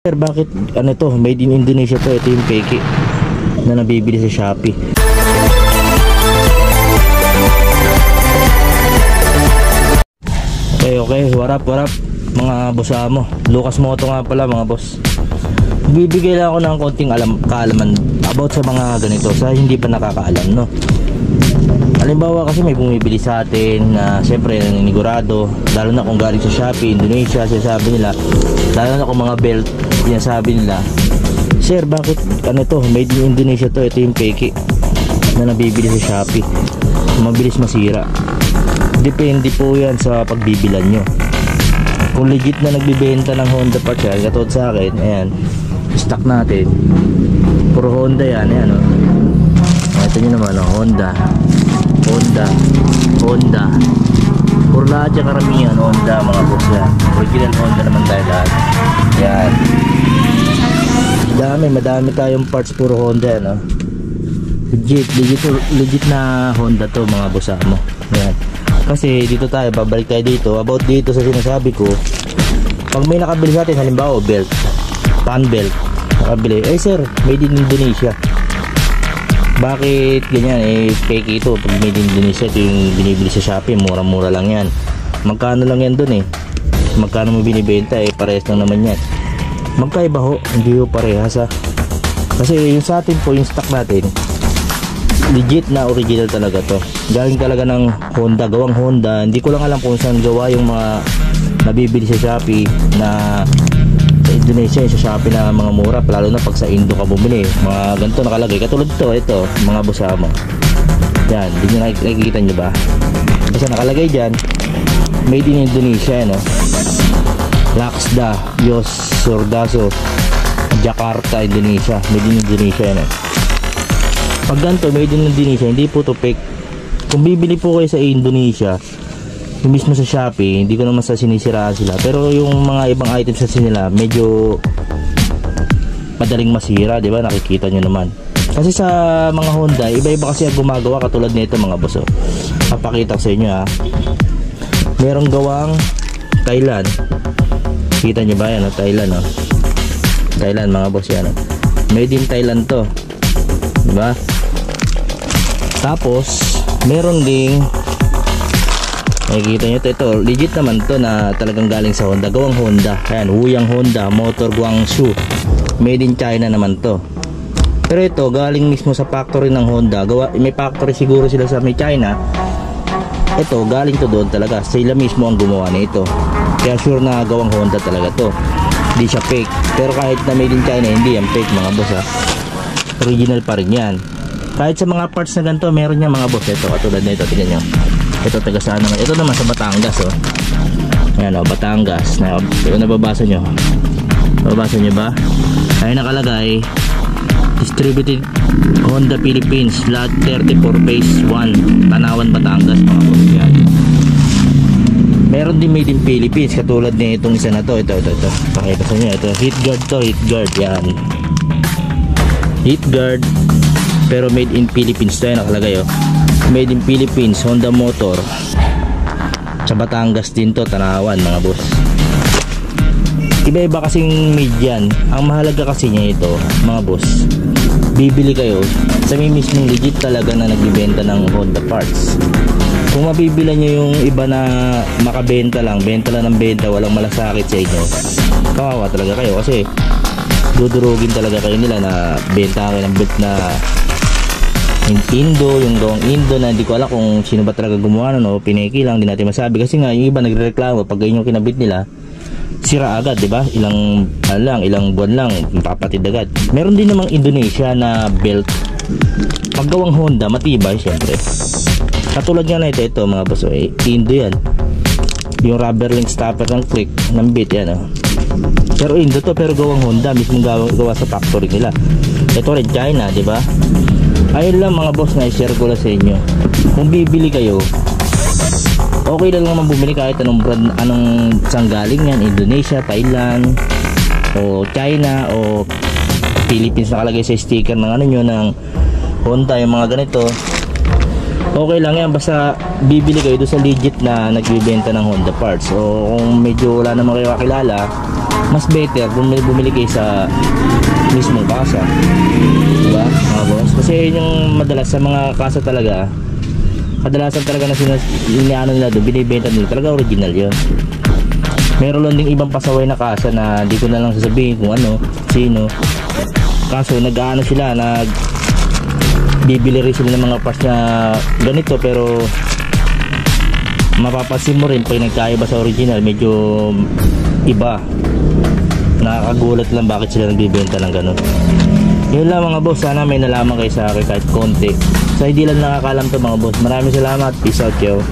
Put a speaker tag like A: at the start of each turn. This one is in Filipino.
A: Sir, bakit ano to? Made in Indonesia to. Ito yung peke na nabibili sa Shopee. Okay, what up mga boss mo. Lucas Moto nga pala mga boss. Bibigay lang ako ng konting kaalaman about sa mga ganito sa hindi pa nakakaalam, no? Halimbawa kasi may bumibili sa atin na siyempre nanginigurado, lalo na kung galing sa Shopee, Indonesia, sinasabi nila, lalo na kung mga belt, sinasabi nila, sir, bakit ano to? Made in Indonesia to. Ito yung peke na nabibili sa Shopee. Mabilis masira. Depende po yan sa pagbibilan nyo. Kung legit na nagbibenta ng Honda parts yan, katulad sa akin, ayan, stock natin, puro Honda yan, ayan o. Ito nyo naman o, Honda, puro lahat yung karamihan Honda mga boss yan. Original Honda naman tayo lahat. Yan, madami tayong parts, puro Honda yan o. Legit na Honda to mga boss mo. Yan. Kasi dito tayo, babalik tayo dito about dito sa sinasabi ko. Pag may nakabili sa atin, halimbawa belt, fan belt, nakabili, sir, made in Indonesia. Bakit ganyan? Fake ito. Pag made in Indonesia, ito yung binibili sa Shopee, mura-mura lang yan. Magkano lang yan dun magkano mo binibenta, parehas lang naman yan. Magkaiba ho, hindi ho parehas ha. Kasi yung sa atin po, yung stock natin, legit na original talaga to. Galing talaga ng Honda, gawang Honda. Hindi ko lang alam kung saan gawa yung mga nabibili sa Shopee na sa Indonesia, sa Shopee na mga mura, lalo na pag sa Indo ka bumili. Mga ganito nakalagay, katulad to, ito, mga boss mo. Yan, hindi nyo nakikita nyo ba? Kasi nakalagay dyan, made in Indonesia, no? Laksda, Yos, Sordaso, Jakarta, Indonesia. Made in Indonesia, no? Pag ganito, made in Indonesia, hindi po to fake. Kung bibili po kayo sa Indonesia, yung mismo sa Shopee, hindi ko naman sa sinisiraan sila, pero yung mga ibang items sa nila medyo madaling masira, di ba? Nakikita nyo naman. Kasi sa mga Honda, iba-iba kasi ang gumagawa, katulad nito mga boss. Papakita ko sa inyo ha. Merong gawang Thailand. Kita nyo ba yan? Thailand, no? Thailand mga boss yan. Made in Thailand to, di ba? Tapos meron ding, nakikita nyo ito, legit naman to na talagang galing sa Honda, gawang Honda. Ayan, Huyang Honda Motor Guangzhou, made in China naman to. Pero ito galing mismo sa factory ng Honda, may factory siguro sila sa may China. Ito galing to doon talaga, sila mismo ang gumawa nito. Kaya sure na gawang Honda talaga to, hindi siya fake. Pero kahit na made in China, hindi yan fake mga boss ha. Original pa rin yan. Kahit sa mga parts na ganito, meron niya mga boss. Ito, katulad na ito, tingnan nyo. Ito, taga saan naman. Ito naman sa Batangas, oh. Ayan, oh, Batangas. Ito, nababasa nyo. Nababasa nyo ba? Ay nakalagay, distributed Honda Philippines, lot 34 phase 1, Tanawan, Batangas, mga boss. Yan. Meron din made in Philippines, katulad na itong isa na to. Ito. Pakita sa nyo. Ito, heat guard to, heat guard. Yan. Heat guard. Pero made in Philippines tayo nakalagay, oh. Made in Philippines, Honda Motor. Sa Batangas din to, Tanawan mga boss. Iba-iba kasing made yan. Ang mahalaga kasi niya ito mga boss, bibili kayo sa may mismong legit talaga na nagbibenta ng Honda parts. Kung mabibila nyo yung iba na makabenta lang, benta lang ng benta, walang malasakit sa inyo, kawawa talaga kayo. Kasi dudurugin talaga kayo nila na benta kayo ng belt na Indo, yung gawang Indo na hindi ko alam kung sino ba talaga gumawa nun, o pineki lang, hindi natin masabi. Kasi nga yung iba nagrereklamo pag ganyan yung kinabit nila, sira agad, di ba? Ilang buwan lang mapapatid agad. Meron din namang Indonesia na belt, paggawang Honda, matibay syempre. Katulad nga na ito mga boss, Indo yan. Yung rubber link stopper ng click ng bit yan, oh. Pero Indo to, pero gawang Honda, mismong gawa sa factory nila. Ito rin China, di ba? Ayun lang mga boss na i-share ko lang sa inyo. Kung bibili kayo, okay lang naman bumili kahit anong brand, anong saan galing yan, Indonesia, Thailand, o China, o Philippines, nakalagay sa sticker ng ano nyo, ng Honda, yung mga ganito. Okay lang yan, basta bibili kayo doon sa legit na nagbibenta ng Honda parts. O kung medyo wala naman kayo kakilala, mas better bumili kayo sa mismong kasa, diba mga boss? Kasi yung madalas sa mga kasa talaga, kadalasan talaga na inaano nila doon, binibenta nila talaga original yun. Meron lang ding ibang pasaway na kasa na di ko na lang sasabihin kung ano, sino. Kaso nag-aano sila, bibili rin sila ng mga parts na ganito, pero mapapansin mo rin pag nagkaiba sa original, medyo iba. Nakakagulat lang bakit sila nagbibenta ng ganun. Yun lang mga boss, sana may nalaman kayo sa akin kahit konti. Sa hindi lang nakakalam to mga boss. Maraming salamat, peace out yo.